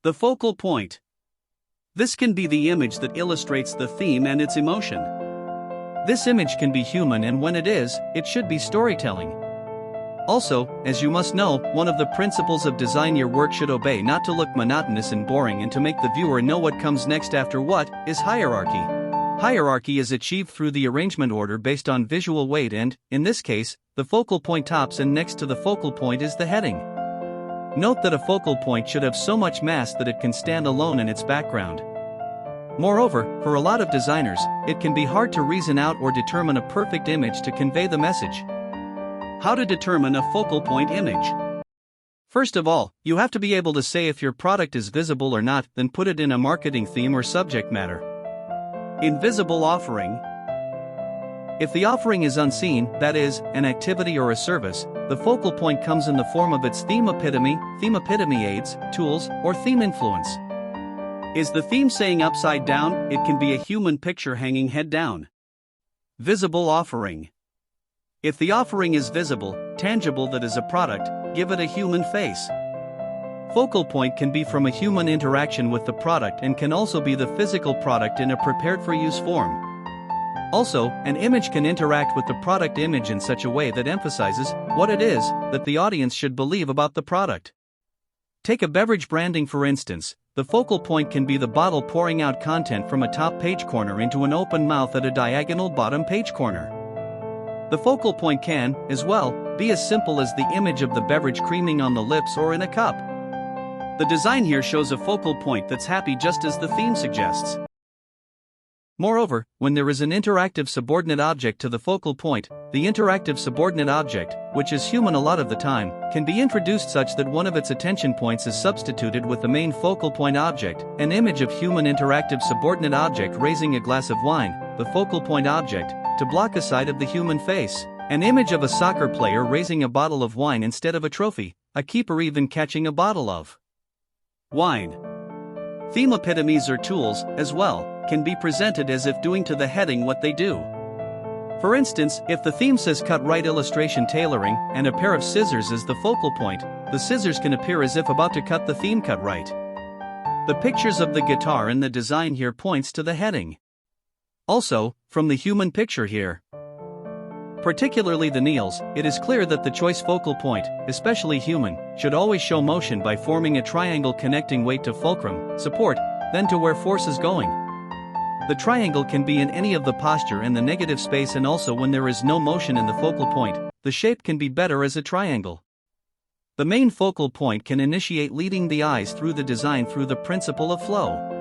The focal point. This can be the image that illustrates the theme and its emotion. This image can be human, and when it is, it should be storytelling. Also, as you must know, one of the principles of design your work should obey not to look monotonous and boring and to make the viewer know what comes next after what is hierarchy. Hierarchy is achieved through the arrangement order based on visual weight and, in this case, the focal point tops and next to the focal point is the heading. Note that a focal point should have so much mass that it can stand alone in its background. Moreover, for a lot of designers, it can be hard to reason out or determine a perfect image to convey the message. How to determine a focal point image? First of all, you have to be able to say if your product is visible or not, then put it in a marketing theme or subject matter. Invisible offering. If the offering is unseen, that is, an activity or a service, the focal point comes in the form of its theme epitome aids, tools, or theme influence. Is the theme saying upside down? It can be a human picture hanging head down. Visible offering. If the offering is visible, tangible, that is a product, give it a human face. Focal point can be from a human interaction with the product and can also be the physical product in a prepared-for-use form. Also, an image can interact with the product image in such a way that emphasizes what it is that the audience should believe about the product. Take a beverage branding for instance. The focal point can be the bottle pouring out content from a top page corner into an open mouth at a diagonal bottom page corner. The focal point can, as well, be as simple as the image of the beverage creaming on the lips or in a cup. The design here shows a focal point that's happy just as the theme suggests. Moreover, when there is an interactive subordinate object to the focal point, the interactive subordinate object, which is human a lot of the time, can be introduced such that one of its attention points is substituted with the main focal point object, an image of human interactive subordinate object raising a glass of wine, the focal point object, to block a side of the human face, an image of a soccer player raising a bottle of wine instead of a trophy, a keeper even catching a bottle of wine. Theme epitomes or tools, as well, can be presented as if doing to the heading what they do. For instance, if the theme says cut right illustration tailoring and a pair of scissors is the focal point, the scissors can appear as if about to cut the theme cut right. The pictures of the guitar in the design here points to the heading. Also, from the human picture here, particularly the kneels, it is clear that the choice focal point, especially human, should always show motion by forming a triangle connecting weight to fulcrum, support, then to where force is going. The triangle can be in any of the posture and the negative space, and also when there is no motion in the focal point, the shape can be better as a triangle. The main focal point can initiate leading the eyes through the design through the principle of flow.